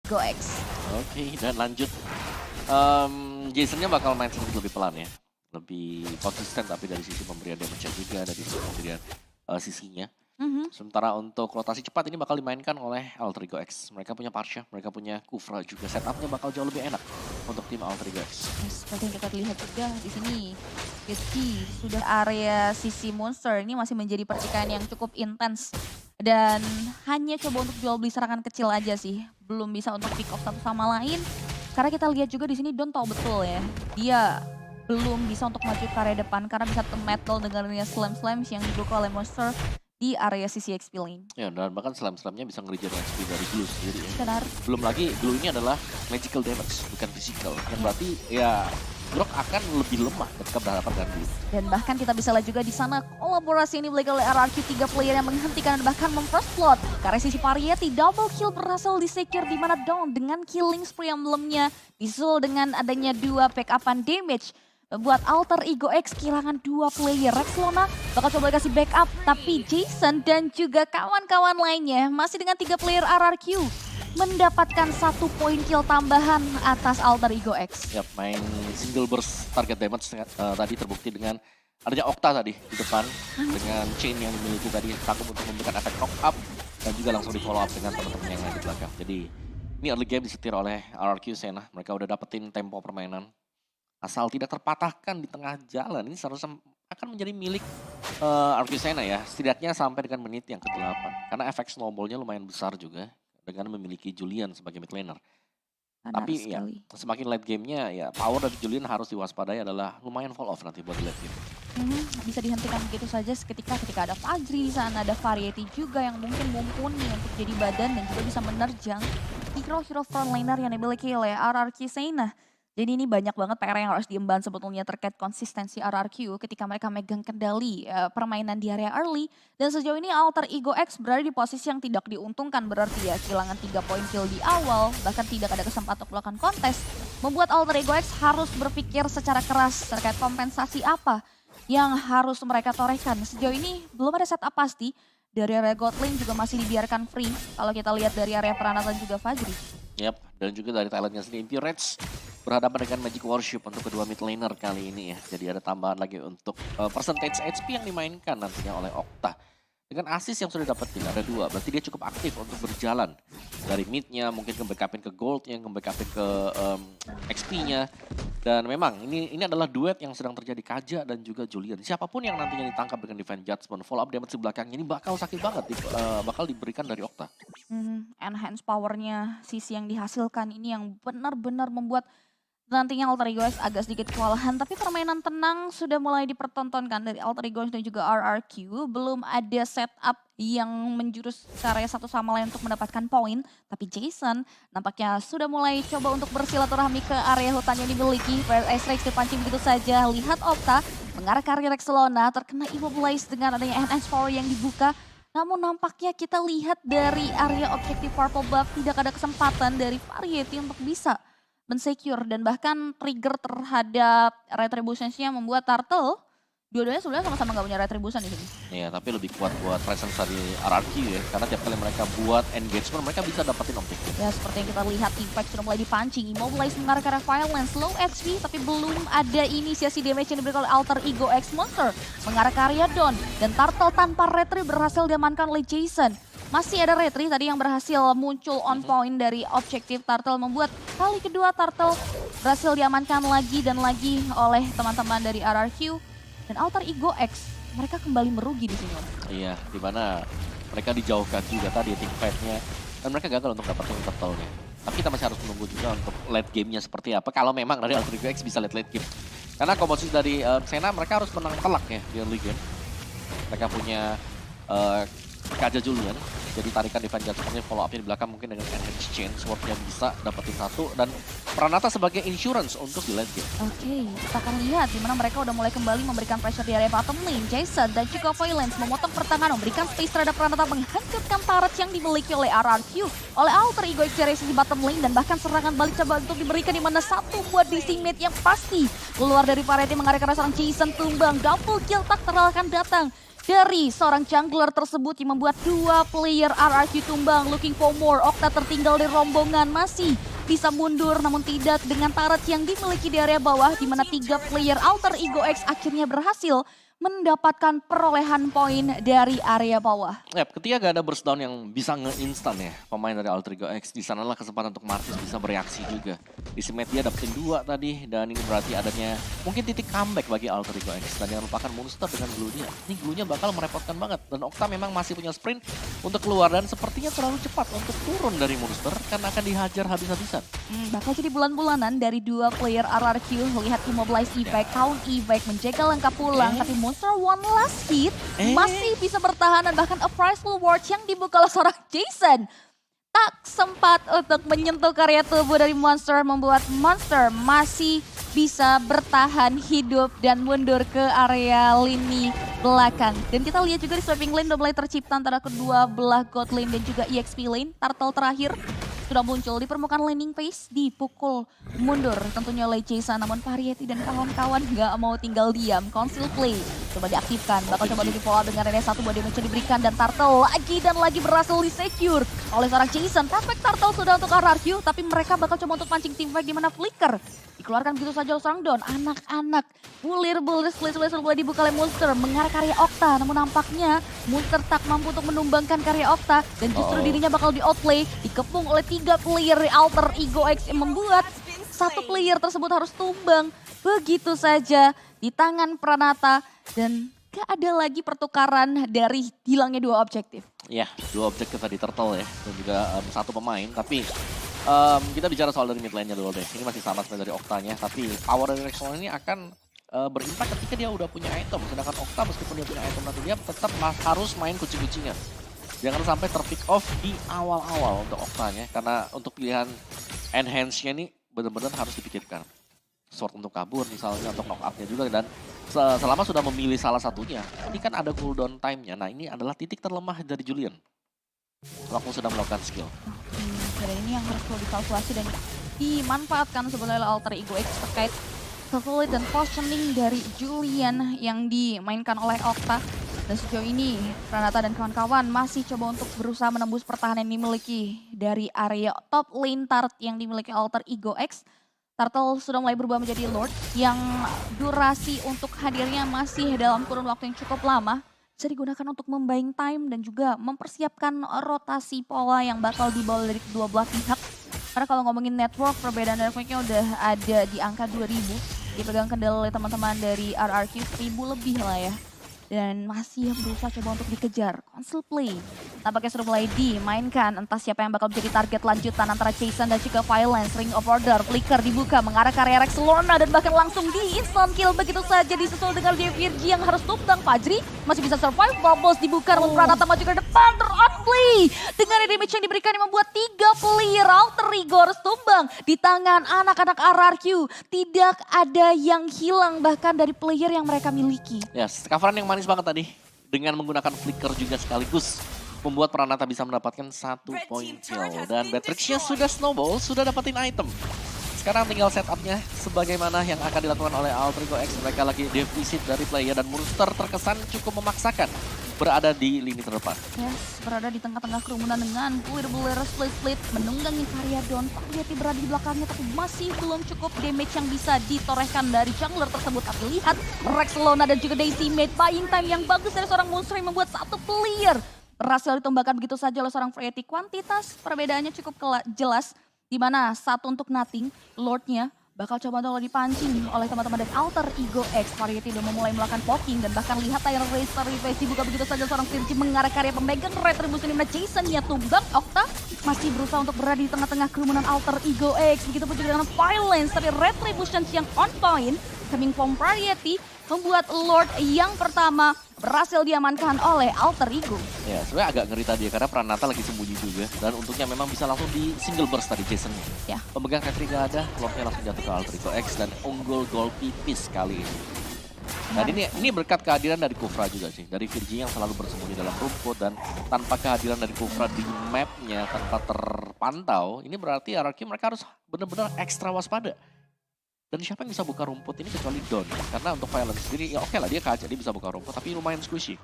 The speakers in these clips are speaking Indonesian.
GoX. Oke, dan lanjut. Jasonnya bakal main sedikit lebih pelan ya. Lebih konsisten tapi dari sisi pemberian damage juga, dari sisi pemberian sisinya. Sementara untuk rotasi cepat ini bakal dimainkan oleh Alter Ego X. Mereka punya Parsha, mereka punya Kufra juga. Setupnya bakal jauh lebih enak untuk tim Alter Ego X. Seperti yang kita lihat juga di sini. Rizky sudah area sisi monster ini masih menjadi percikan yang cukup intens. Dan hanya coba untuk jual beli serangan kecil aja sih. Belum bisa untuk pick off satu sama lain. Karena kita lihat juga di sini Don tahu betul ya. Dia belum bisa untuk maju ke area depan karena bisa metal dengan slam-slams yang dibuka oleh monster di area sisi XP lane. Ya, dan bahkan slam-slamnya bisa nge-regen XP dari glue sendiri ya. Benar. Belum lagi glue ini adalah magical damage, bukan physical. Yang berarti ya Grok akan lebih lemah ketika berhadapan dengan glue. Dan bahkan kita bisa lihat juga di sana kolaborasi ini dimiliki oleh RRQ 3 player yang menghentikan dan bahkan memfirst blood. Karena sisi Variety double kill berhasil disecure di mana Dawn dengan killing spree emblemnya disusul dengan adanya 2 backupan damage. Buat Alter Ego X kehilangan 2 player. Rexlona bakal coba kasih backup. Tapi Jason dan juga kawan-kawan lainnya masih dengan 3 player RRQ. Mendapatkan 1 poin kill tambahan atas Alter Ego X. Yap, main single burst target damage tadi terbukti dengan adanya Okta tadi di depan. Dengan chain yang dimiliki tadi sanggup untuk memberikan efek knock up. Dan juga langsung di follow up dengan teman-teman yang lain di belakang. Jadi ini early game disetir oleh RRQ Senna. Mereka udah dapetin tempo permainan. Asal tidak terpatahkan di tengah jalan, ini seharusnya akan menjadi milik RRQ Senna ya. Setidaknya sampai dengan menit yang ke-8. Karena efek snowballnya lumayan besar juga dengan memiliki Julian sebagai mid laner. Benar Tapi sekali. ya semakin late gamenya ya power dari Julian harus diwaspadai adalah lumayan fall off nanti buat late game. Bisa dihentikan begitu saja ketika ada Fajri di sana, ada Variety juga yang mungkin mumpuni untuk jadi badan dan juga bisa menerjang hero-hero frontliner yang dimiliki oleh RRQ Senna. Jadi ini banyak banget PR yang harus diemban sebetulnya terkait konsistensi RRQ ketika mereka megang kendali permainan di area early. Dan sejauh ini Alter Ego X berada di posisi yang tidak diuntungkan berarti ya. Kehilangan 3 poin kill di awal, bahkan tidak ada kesempatan untuk melakukan kontes. Membuat Alter Ego X harus berpikir secara keras terkait kompensasi apa yang harus mereka torehkan. Sejauh ini belum ada setup pasti. Dari area God Lane juga masih dibiarkan free kalau kita lihat dari area Pranata dan juga Fajri. Yap, dan juga dari talentnya sendiri Impure Reds berhadapan dengan Magic Worship untuk kedua mid laner kali ini ya. Jadi ada tambahan lagi untuk percentage HP yang dimainkan nantinya oleh Okta. Dengan assist yang sudah dapetin ada 2, berarti dia cukup aktif untuk berjalan. Dari midnya mungkin ke-backupin ke goldnya, ke-backupin ke XP-nya. Dan memang ini adalah duet yang sedang terjadi Kaja dan juga Julian. Siapapun yang nantinya ditangkap dengan Divine Judgment, follow up damage di belakangnya ini bakal sakit banget, bakal diberikan dari Okta. Enhance powernya sisi yang dihasilkan ini yang benar-benar membuat nantinya Alter Ego X agak sedikit kewalahan. Tapi permainan tenang sudah mulai dipertontonkan dari Alter Ego X dan juga RRQ. Belum ada setup yang menjurus ke area satu sama lain untuk mendapatkan poin. Tapi Jason nampaknya sudah mulai coba untuk bersilaturahmi ke area hutan yang dimiliki. Ice Rex dipancing begitu saja. Lihat Okta mengarah ke area Rexlona terkena immobilize dengan adanya enhance power yang dibuka. Namun nampaknya kita lihat dari area objektif purple buff tidak ada kesempatan dari Variety untuk bisa mensecure dan bahkan trigger terhadap retribution-nya membuat Turtle dua-duanya sebenarnya sama-sama nggak punya retribution di sini. Iya, tapi lebih kuat buat presence dari RRQ ya, karena tiap kali mereka buat engagement mereka bisa dapetin objektif. Ya seperti yang kita lihat Impact sudah mulai dipancing, Immobilize mengarah ke arah Violence, low HP tapi belum ada inisiasi damage yang diberikan oleh Alter Ego X Monster mengarah ke area Dawn dan Turtle tanpa retri berhasil diamankan oleh Jason. Masih ada retri tadi yang berhasil muncul on point dari objektif Turtle membuat kali kedua Turtle berhasil diamankan lagi dan lagi oleh teman-teman dari RRQ dan Alter Ego X. Mereka kembali merugi di sini. Iya, dimana mereka dijauhkan juga tadi team fight-nya dan mereka gagal untuk dapetin Turtle-nya. Tapi kita masih harus menunggu juga untuk late game-nya seperti apa kalau memang dari Alter Ego X bisa late game. Karena komposisi dari Senna mereka harus menang telak ya di early game. Mereka punya Kaja Julian, jadi tarikan Divine Judgment follow up-nya di belakang mungkin dengan enhance chain, sword-nya bisa dapetin 1 dan Pranata sebagai insurance untuk di late game. Oke, kita akan lihat di mana mereka udah mulai kembali memberikan pressure di area bottom lane. Jason dan juga Violence memotong pertahanan, memberikan space terhadap Pranata, menghancurkan turret yang dimiliki oleh RRQ, oleh Alter Ego X dari sisi bottom lane dan bahkan serangan balik coba untuk diberikan di mana 1 buat decimate yang pasti keluar dari Variety mengarah ke arah seorang Jason tumbang, double kill tak terelakkan datang. dari seorang jungler tersebut yang membuat 2 player RRQ tumbang. Looking for more, Okta tertinggal di rombongan, masih bisa mundur namun tidak dengan turret yang dimiliki di area bawah, di mana 3 player Alter Ego X akhirnya berhasil mendapatkan perolehan poin dari area bawah. Ketika gak ada burst down yang bisa nge-instan ya pemain dari Alter Ego X, di sanalah kesempatan untuk Martis bisa bereaksi juga. Di Simet dia dapetin 2 tadi, dan ini berarti adanya mungkin titik comeback bagi Alter Ego X. Dan jangan lupakan monster dengan glue dia. Ini glue-nya bakal merepotkan banget, dan Okta memang masih punya sprint untuk keluar, dan sepertinya terlalu cepat untuk turun dari monster karena akan dihajar habis-habisan. Bakal jadi bulan-bulanan dari 2 player RRQ. Lihat Immobilize effect, count effect, menjaga langkah pulang, tapi Monster one last hit masih bisa bertahan, dan bahkan a prize reward yang dibuka oleh seorang Jason tak sempat untuk menyentuh karya tubuh dari Monster, membuat Monster masih bisa bertahan hidup dan mundur ke area lini belakang. Dan kita lihat juga di sweeping lane udah mulai tercipta antara kedua belah God lane dan juga EXP lane. Turtle terakhir sudah muncul di permukaan landing phase, dipukul mundur tentunya oleh Jason, namun Variety dan kawan-kawan nggak mau tinggal diam. Conceal play coba diaktifkan, bakal coba lagi follow dengan Rene 1 buat damage yang diberikan, dan Turtle lagi dan lagi berhasil di-secure oleh seorang Jason. Perfect Turtle sudah untuk RRQ, tapi mereka bakal coba untuk pancing team fight di mana Flicker dikeluarkan begitu saja oleh seorang Don. Anak-anak bulir split mulai dibuka oleh Monster mengarah karya Okta, namun nampaknya Monster tak mampu untuk menumbangkan karya Okta, dan justru dirinya bakal di-outplay, dikepung oleh 3 player Alter Ego X yang membuat 1 player tersebut harus tumbang begitu saja di tangan Pranata, dan gak ada lagi pertukaran dari hilangnya 2 objektif. Ya, 2 objektif tadi Turtle ya, dan juga 1 pemain, tapi kita bicara soal dari mid lane-nya dulu deh. Ini masih sama seperti dari Oktanya, tapi power dari Rexon ini akan berimpak ketika dia udah punya item. Sedangkan Okta meskipun dia punya item nanti, dia tetap harus main kucing-kucingan. Jangan sampai terpick off di awal-awal untuk Oktanya, karena untuk pilihan enhance-nya ini benar-benar harus dipikirkan. Sword untuk kabur misalnya, untuk knock up-nya juga, dan selama sudah memilih salah satunya, ini kan ada cooldown time-nya. Nah, ini adalah titik terlemah dari Julian waktu sudah melakukan skill. Dan ini yang harus perlu dikalkulasi dan dimanfaatkan sebenarnya oleh Alter Ego X terkait calculate dan positioning dari Julian yang dimainkan oleh Okta. Dan sejauh ini Pranata dan kawan-kawan masih coba untuk berusaha menembus pertahanan yang dimiliki dari area top lane turret yang dimiliki Alter Ego X. Turtle sudah mulai berubah menjadi Lord yang durasi untuk hadirnya masih dalam kurun waktu yang cukup lama. Bisa digunakan untuk membuying time dan juga mempersiapkan rotasi pola yang bakal dibawa dari kedua belah pihak. Karena kalau ngomongin network, perbedaan networknya udah ada di angka 2000. Dipegang kendali oleh teman-teman dari RRQ 1000 lebih lah ya. Dan masih berusaha coba untuk dikejar. Conceal play tampaknya sudah mulai dimainkan. Entah siapa yang bakal menjadi target lanjutan antara Jason dan juga Violence. Ring of Order, Flicker dibuka mengarah ke area Rex Lorna, dan bahkan langsung di instant kill begitu saja, disusul dengan Virgi yang harus tumbang. Fajri masih bisa survive, Bubbles dibuka, namun Pranata maju ke depan, ter-outplay. Dengan damage yang diberikan yang membuat 3 player Alter Ego harus tumbang di tangan anak-anak RRQ. Tidak ada yang hilang bahkan dari player yang mereka miliki. Yes, coveran yang manis banget tadi. Dengan menggunakan Flicker juga sekaligus membuat Pranata bisa mendapatkan 1 poin kill. Dan Beatrix-nya sudah snowball, sudah dapetin item. Sekarang tinggal setupnya sebagaimana yang akan dilakukan oleh Alter Ego X. Mereka lagi defisit dari player, dan Monster terkesan cukup memaksakan berada di lini terdepan. Yes, berada di tengah-tengah kerumunan dengan bulir-bulir split-split menunggangi karya Don. Variety berada di belakangnya tapi masih belum cukup damage yang bisa ditorehkan dari jungler tersebut. Tapi lihat Rex Lona dan juga Daisy made buying time yang bagus dari seorang Monster yang membuat 1 player berhasil ditumbangkan begitu saja oleh seorang Variety. Kuantitas perbedaannya cukup jelas, di mana 1 untuk nothing, Lordnya bakal coba untuk dipancing oleh teman-teman dari Alter Ego X. Variety udah memulai melakukan poking, dan bahkan lihat Tyrant Racer Reface dibuka begitu saja seorang Virgi mengarah karya pemegang Retribution, dimana Jason ya tumbang. Okta masih berusaha untuk berada di tengah-tengah kerumunan Alter Ego X. Begitu pun juga dengan Violence, tapi Retribution yang on point coming from Variety membuat Lord yang pertama berhasil diamankan oleh Alter Ego. Ya, sebenarnya agak ngeri tadi ya, karena Pranata lagi sembunyi juga. Dan untungnya memang bisa langsung di single burst tadi Jason. Ya. Pemegang Retri gak ada, Lordnya langsung jatuh ke Alter Ego X, dan unggul gol tipis kali ini. Dan ini berkat kehadiran dari Kufra juga sih. Dari Virgi yang selalu bersembunyi dalam rumput, dan tanpa kehadiran dari Kufra di mapnya, tanpa terpantau, ini berarti RRQ mereka harus benar-benar ekstra waspada. Dan siapa yang bisa buka rumput ini kecuali Don. Karena untuk Violence sendiri, ya oke lah dia kaca, dia bisa buka rumput, tapi lumayan squishy.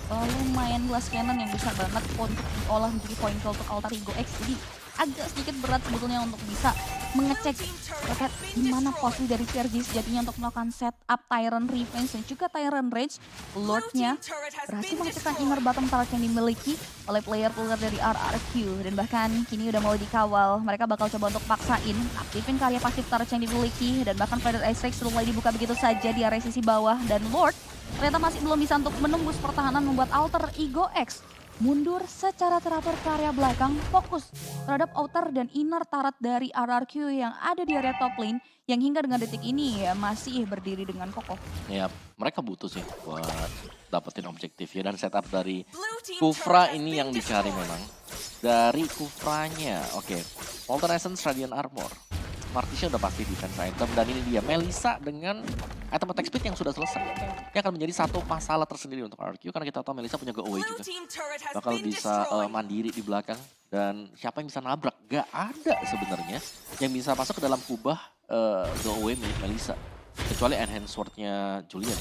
Lumayan glass cannon yang besar banget untuk diolah menjadi point kill untuk Alter Ego X. Jadi agak sedikit berat sebetulnya untuk bisa mengecek terkait di mana posisi dari Sergi sejatinya untuk melakukan setup Tyrant Revenge dan juga Tyrant Rage. Lordnya berhasil mengecekkan inner bottom turret yang dimiliki oleh player-player dari RRQ. Dan bahkan kini udah mulai dikawal. Mereka bakal coba untuk paksain, aktifin karya pasif turret yang dimiliki. Dan bahkan Predator Ace sudah mulai dibuka begitu saja di area sisi bawah. Dan Lord ternyata masih belum bisa untuk menembus pertahanan membuat Alter Ego X mundur secara teratur ke area belakang, fokus terhadap outer dan inner turret dari RRQ yang ada di area top lane yang hingga dengan detik ini ya masih berdiri dengan kokoh. Ya, mereka butuh sih buat dapetin objektif ya, dan setup dari Kufra ini yang dicari memang. Dari Kufranya, oke. Molten Essence, Radiant Armor. Martisha udah pasti defense item, dan ini dia Melissa dengan item attack speed yang sudah selesai. Ini akan menjadi satu masalah tersendiri untuk RQ karena kita tahu Melissa punya go away juga. Bakal bisa mandiri di belakang, dan siapa yang bisa nabrak? Gak ada sebenarnya yang bisa masuk ke dalam kubah go away milik Melissa. Kecuali enhance sword-nya Julian.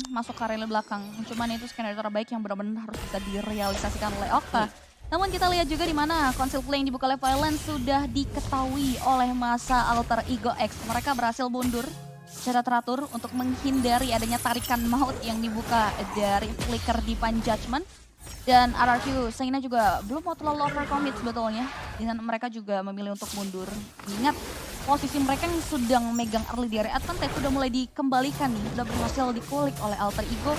Masuk ke area belakang, cuman itu skenario terbaik yang benar-benar harus bisa direalisasikan oleh Okta. Namun kita lihat juga di mana konsil play yang dibuka oleh Violence sudah diketahui oleh masa Alter Ego X. Mereka berhasil mundur secara teratur untuk menghindari adanya tarikan maut yang dibuka dari Flicker Divine Judgment. Dan RRQ Seina juga belum mau terlalu overcommit sebetulnya. Dan mereka juga memilih untuk mundur. Ingat posisi mereka yang sedang memegang early di area advantage sudah mulai dikembalikan nih. Sudah berhasil dikulik oleh Alter Ego.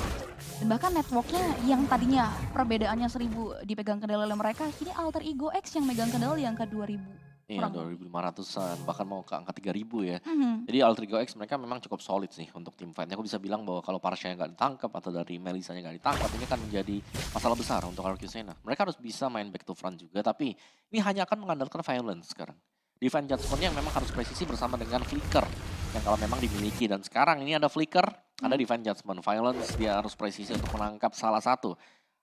Dan bahkan networknya yang tadinya perbedaannya 1000 dipegang kendali oleh mereka, kini Alter Ego X yang megang kendali yang ke 2000. Iya, 2.500-an, bahkan mau ke angka 3.000 ya. Jadi Alter Ego X mereka memang cukup solid sih untuk tim fight-nya. Aku bisa bilang bahwa kalau Parsha nggak ditangkap atau dari Melissa-nya nggak ditangkap, ini akan menjadi masalah besar untuk RQ Sena. Mereka harus bisa main back to front juga, tapi ini hanya akan mengandalkan Violence sekarang. Divine Judgment-nya yang memang harus presisi bersama dengan Flicker, yang kalau memang dimiliki. Dan sekarang ini ada Flicker, ada Divine Judgment. Violence dia harus presisi untuk menangkap salah satu.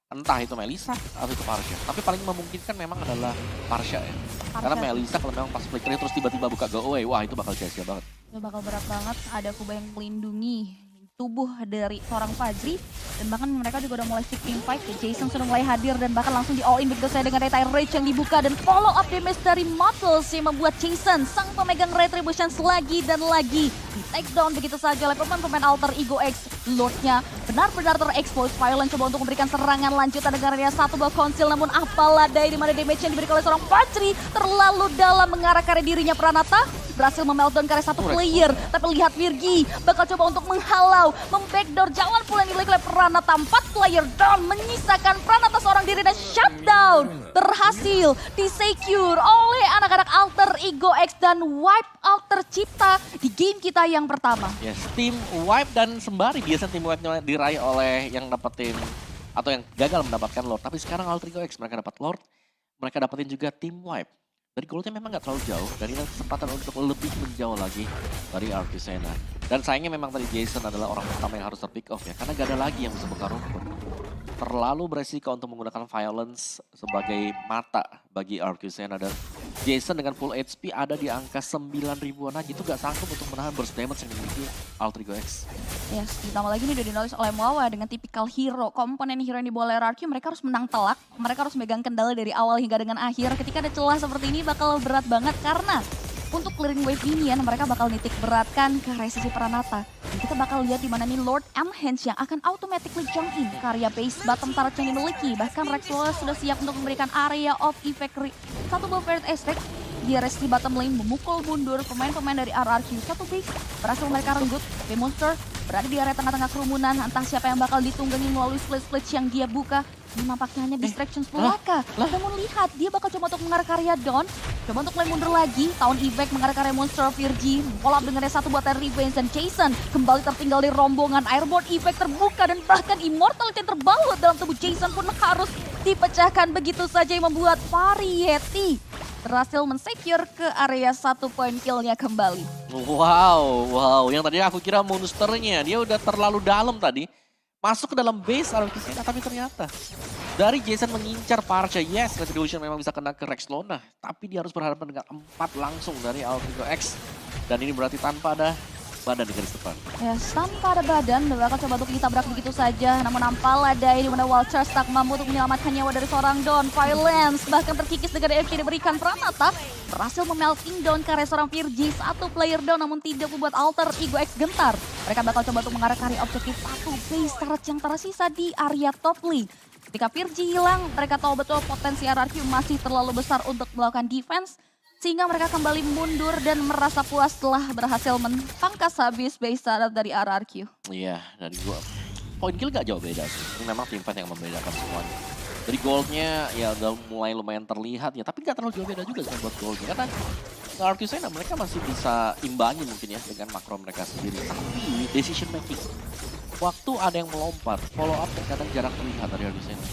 Entah itu Melissa atau itu Parsha. Tapi paling memungkinkan memang adalah Parsha ya. Karena Melissa kalau memang pas flickernya terus tiba-tiba buka go away, wah itu bakal sia-sia banget. Itu bakal berat banget, ada Kuba yang melindungi tubuh dari seorang Fajri. Dan bahkan mereka juga udah mulai stick team fight. Jason sudah mulai hadir dan bahkan langsung di all in begitu saya dengan Retire Rage yang dibuka. Dan follow up damage dari Muttles yang membuat Jason sang pemegang Retributions lagi dan lagi di take down begitu saja oleh pemain-pemain Alter Ego X. Lordnya benar-benar terekspos. Violent coba untuk memberikan serangan lanjutan dengan area satu buah konsil. Namun apalah daya di mana damage yang diberikan oleh seorang Fajri terlalu dalam mengarah ke dirinya Pranata. Berhasil memeltdown ke area satu player. Tapi lihat Virgi bakal coba untuk menghalau, membackdoor jalan pula yang dimiliki oleh Pranata. 4 player down, menyisakan Pranata seorang diri dan shutdown. Berhasil disecure oleh anak-anak Alter Ego X dan wipe out tercipta di game kita yang pertama. Yes, tim wipe dan sembari biasanya tim wipe-nya diraih oleh yang dapetin atau yang gagal mendapatkan Lord. Tapi sekarang Alter Ego X mereka dapat Lord, mereka dapetin juga tim wipe. Dari goalnya memang nggak terlalu jauh, dan ini kesempatan untuk lebih menjauh lagi dari RQ Sena. Dan sayangnya memang tadi Jason adalah orang pertama yang harus terpick off ya, karena gak ada lagi yang bisa buka rumput. Terlalu beresiko untuk menggunakan Violence sebagai mata bagi RQ Sena, dan Jason dengan full HP ada di angka 9.000-an aja, itu gak sanggup untuk menahan burst damage yang dimiliki Alter Ego X. Yes, ditambah lagi ini udah dinolis oleh Muawa dengan tipikal hero, komponen hero yang dibawa oleh RRQ, mereka harus menang telak, mereka harus megang kendali dari awal hingga dengan akhir. Ketika ada celah seperti ini bakal berat banget karena untuk clearing wave minion mereka bakal nitik beratkan ke resisi Pranata. Dan kita bakal lihat di mana nih Lord Amhenge yang akan automatically jump in karya base bottom turret yang dimiliki. Bahkan Rex Wallace sudah siap untuk memberikan area of effect satu buah Ferret Effect. Dia rescue bottom lane memukul mundur pemain-pemain dari RRQ. Satu base berhasil mereka renggut. B-Monster berada di area tengah-tengah kerumunan. Entah siapa yang bakal ditunggangi melalui split-split yang dia buka. Ini nampaknya hanya distractions belaka. Namun lihat, dia bakal coba untuk mengarah karya Dawn. Coba untuk mulai mundur lagi. Tahun Effect mengarah karya Monster of Virgi. Follow up dengan satu buat Revenge dan Jason. Kembali tertinggal di rombongan. Airborne Effect terbuka dan bahkan Immortality yang terbalut dalam tubuh Jason pun harus dipecahkan begitu saja yang membuat Variety berhasil mensecure ke area 1 point kill-nya kembali. Wow. Yang tadi aku kira monsternya, dia udah terlalu dalam tadi. Masuk ke dalam base RQ Sena, tapi ternyata dari Jason mengincar Parsha. Yes, Retribution memang bisa kena ke Rex Lona, tapi dia harus berhadapan dengan 4 langsung dari Alter Ego X. Dan ini berarti tanpa ada badan di garis depan. Ya, tanpa ada badan, bakal coba untuk ditabrak begitu saja. Namun nampal ada ini mana Wild Charge tak mampu untuk menyelamatkan nyawa dari seorang Don. Violence bahkan terkikis dengan DFC diberikan. Pranata berhasil memelting down ke area seorang Virgi. Satu player down namun tidak membuat Alter Ego X gentar. Mereka bakal coba untuk mengarah kari objektif satu base turret yang tersisa di area top lane. Ketika Virgi hilang, mereka tahu betul potensi RRQ masih terlalu besar untuk melakukan defense. Sehingga mereka kembali mundur dan merasa puas setelah berhasil mempangkas habis base turret dari RRQ. Iya, dari gua poin kill gak jauh beda sih. Ini memang tim fight yang membedakan semuanya. Dari goldnya ya udah mulai lumayan terlihat ya, tapi gak terlalu jauh beda juga sih buat goldnya. Karena RRQ Sena mereka masih bisa imbangi mungkin ya dengan makro mereka sendiri. Tapi decision making, waktu ada yang melompat, follow up kadang jarang terlihat dari RRQ Sena.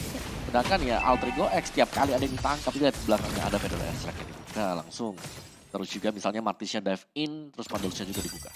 Sedangkan ya Alter Ego X tiap kali ada yang ditangkap, lihat di belakangnya ada PDLS track ini. Nah, langsung. Terus juga misalnya Martisnya dive in, terus Pandolsnya juga dibuka.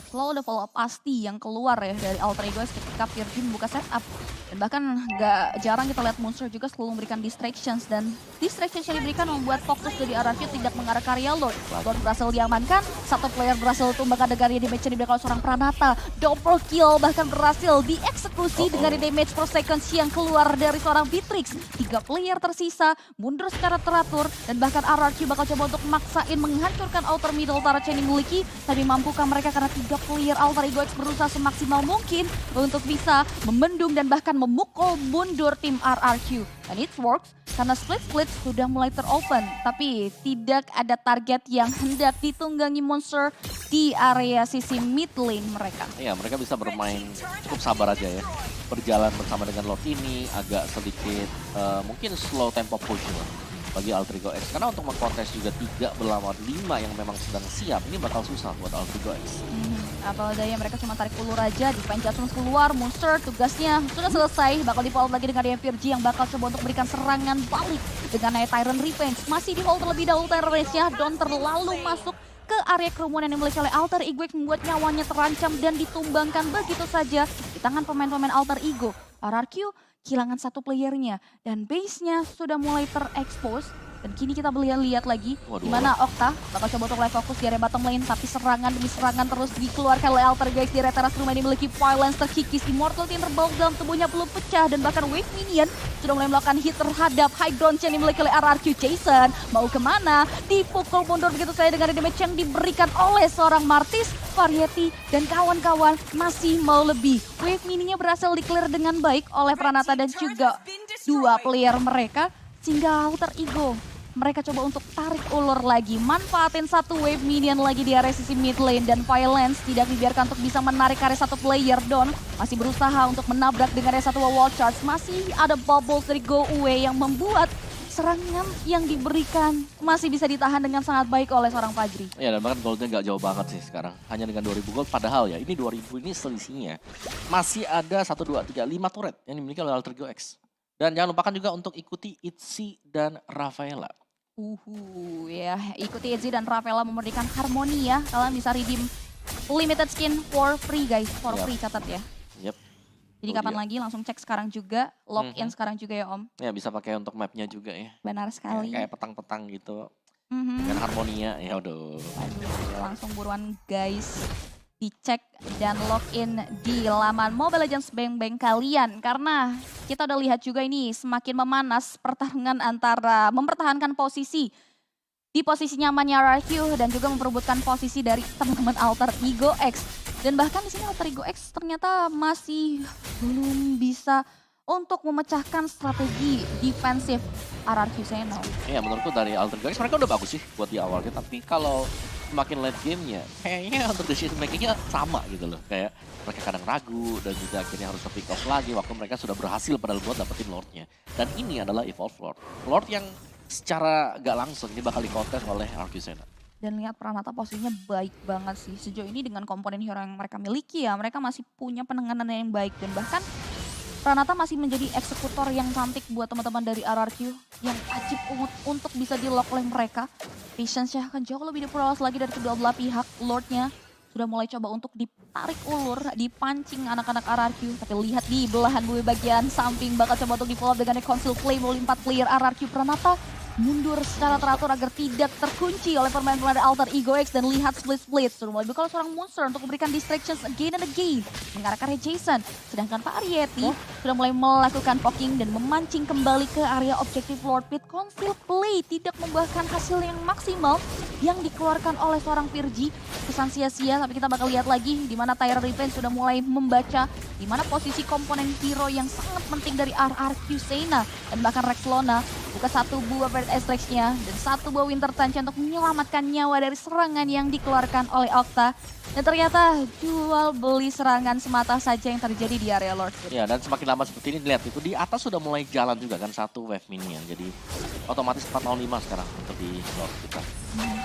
Selalu ada follow up pasti yang keluar ya dari Alter Ego ketika Virgin buka setup. Dan bahkan gak jarang kita lihat Monster juga selalu memberikan distractions. Dan distractions yang diberikan membuat fokus dari RRQ tidak mengarah ke area Lord. Lord berhasil diamankan, satu player berhasil tumbangkan dengan damage yang diberikan oleh seorang Pranata. Double kill bahkan berhasil dieksekusi dengan damage per seconds yang keluar dari seorang Beatrix. 3 player tersisa, mundur secara teratur. Dan bahkan RRQ bakal coba untuk maksain menghancurkan outer middle turret yang dimiliki. Tapi mampukah mereka karena 3 player Alter Ego X berusaha semaksimal mungkin untuk bisa membendung dan bahkan memukul mundur tim RRQ. Dan it works karena split sudah mulai teropen. Tapi tidak ada target yang hendak ditunggangi Monster di area sisi mid lane mereka. Iya, mereka bisa bermain cukup sabar aja ya. Berjalan bersama dengan Lord ini agak sedikit mungkin slow tempo push lah bagi Alter Ego X. Karena untuk mengkontes juga 3 berlawan 5 yang memang sedang siap, ini bakal susah buat Alter Ego X. Apalagi daya mereka cuma tarik ulur aja, defense Judgment keluar, Monster tugasnya sudah selesai. Bakal di-hold lagi dengan DMVRG yang bakal coba untuk berikan serangan balik dengan Night Tyrant Revenge. Masih di-hold terlebih dahulu Tyrant-nya, Don terlalu masuk ke area kerumunan yang dimiliki oleh Alter Ego X membuat nyawanya terancam dan ditumbangkan begitu saja di tangan pemain-pemain Alter Ego. RRQ kehilangan satu playernya dan base-nya sudah mulai terekspos. Dan kini kita lihat lagi di mana Okta bakal coba untuk live fokus di area bottom lane, tapi serangan demi serangan terus dikeluarkan oleh Alter guys di area teras rumah yang dimiliki Violence terkikis. Immortality yang terbawa dalam tubuhnya belum pecah dan bahkan Wave Minion sudah mulai melakukan hit terhadap High Ground yang dimiliki oleh RRQ. Jason mau kemana? Dipukul mundur begitu saja dengan damage yang diberikan oleh seorang Martis. Variety dan kawan-kawan masih mau lebih. Wave Mininya berhasil di-clear dengan baik oleh Pranata dan juga 2 player mereka. Sehingga Alter Ego mereka coba untuk tarik ulur lagi, manfaatin satu wave minion lagi di area sisi mid lane dan Violence tidak dibiarkan untuk bisa menarik area satu player. Don masih berusaha untuk menabrak dengan area satu wall charge, masih ada bubbles dari go away yang membuat serangan yang diberikan masih bisa ditahan dengan sangat baik oleh seorang Fajri. Ya dan bahkan goldnya gak jauh banget sih sekarang, hanya dengan 2000 gold, padahal ya ini 2000 ini selisihnya masih ada 1, 2, 3, 5 turret yang dimiliki oleh Alter Ego X. Dan jangan lupakan juga untuk ikuti Itzy dan Rafaela. Ya, ikuti Itzy dan Rafaela memberikan harmoni ya. Kalian bisa redeem limited skin for free guys, for free catat ya. Jadi kapan lagi langsung cek sekarang juga, login sekarang juga ya Om. Ya bisa pakai untuk mapnya juga ya. Benar sekali. Kayak petang-petang gitu. Dengan harmonia, ya udah. Langsung buruan guys. Dicek dan login di laman Mobile Legends Bang kalian. Karena kita udah lihat juga ini semakin memanas pertarungan antara mempertahankan posisi di posisi nyamannya RRQ dan juga memperebutkan posisi dari teman-teman Alter Ego X. Dan bahkan di sini Alter Ego X ternyata masih belum bisa untuk memecahkan strategi defensif RRQ Seno. Iya menurutku dari Alter Ego X mereka udah bagus sih buat di awalnya, tapi kalau semakin late gamenya kayaknya untuk decision makingnya sama gitu loh. Kayak mereka kadang ragu dan juga akhirnya harus pick off lagi waktu mereka sudah berhasil padahal buat dapetin Lordnya. Dan ini adalah Evolve Lord. Lord yang secara gak langsung ini bakal dikontes oleh RRQ Sena. Dan lihat Pranata posisinya baik banget sih. Sejauh ini dengan komponen hero yang mereka miliki ya, mereka masih punya penanganan yang baik. Dan bahkan Pranata masih menjadi eksekutor yang cantik buat teman-teman dari RRQ yang wajib untuk bisa di-lock oleh mereka. Patience-nya akan jauh lebih diperluas lagi dari kedua belah pihak. Lordnya sudah mulai coba untuk ditarik ulur, dipancing anak-anak RRQ. Tapi lihat di belahan bumi bagian samping bakal coba untuk di-follow up dengan Council Claim oleh 4 player RRQ. Pranata mundur secara teratur agar tidak terkunci oleh pemain-pemain dari Alter Ego X. Dan lihat split-split, sudah mulai bakal seorang monster untuk memberikan distractions again and again mengarahkan area Jason. Sedangkan Pak Arieti sudah mulai melakukan poking dan memancing kembali ke area objektif Lord Pit. Conceal play tidak membuahkan hasil yang maksimal yang dikeluarkan oleh seorang Virgi. Kesan sia-sia, tapi kita bakal lihat lagi di mana Tyra Revenge sudah mulai membaca di mana posisi komponen hero yang sangat penting dari RRQ Sena dan bahkan Rex Lona. Buka satu buah Bird Astrax-nya dan satu buah Winter Touch untuk menyelamatkan nyawa dari serangan yang dikeluarkan oleh Octa. Dan ternyata jual beli serangan semata saja yang terjadi di area Lord Pit. Ya, dan semakin lama seperti ini dilihat itu di atas sudah mulai jalan juga kan satu wave minion. Jadi otomatis 405 sekarang untuk di Lord Pit.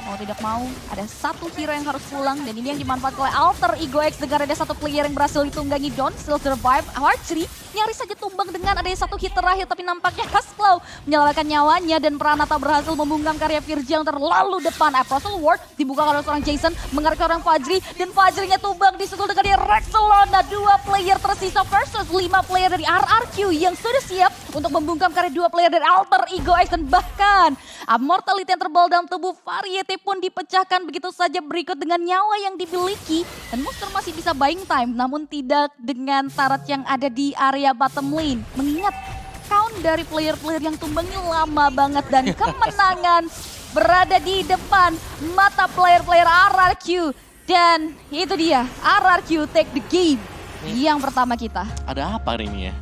Mau tidak mau, ada satu hero yang harus pulang dan ini yang dimanfaatkan oleh Alter Ego X dengan ada satu player yang berhasil ditunggangi. Don still survive. Archery nyaris saja tumbang dengan adanya satu hit terakhir, tapi nampaknya Haskell menyelamatkan nyawanya dan Pranata berhasil membungkam karya Virgi yang terlalu depan. Apostle Ward dibuka oleh seorang Jason, mengarahkan orang Fajri dan Fajrinya tumbang disusul dengan dia Rexelona. Dua player tersisa versus 5 player dari RRQ yang sudah siap untuk membungkam karya 2 player dari Alter Ego X. Dan bahkan mortality yang terbal dalam tubuh Variety pun dipecahkan begitu saja berikut dengan nyawa yang dimiliki. Dan Monster masih bisa buying time, namun tidak dengan Tarat yang ada di area bottom lane. Mengingat count dari player-player yang tumbang ini lama banget dan kemenangan berada di depan mata player-player RRQ. Dan itu dia, RRQ take the game yang pertama kita. Ada apa hari ini ya?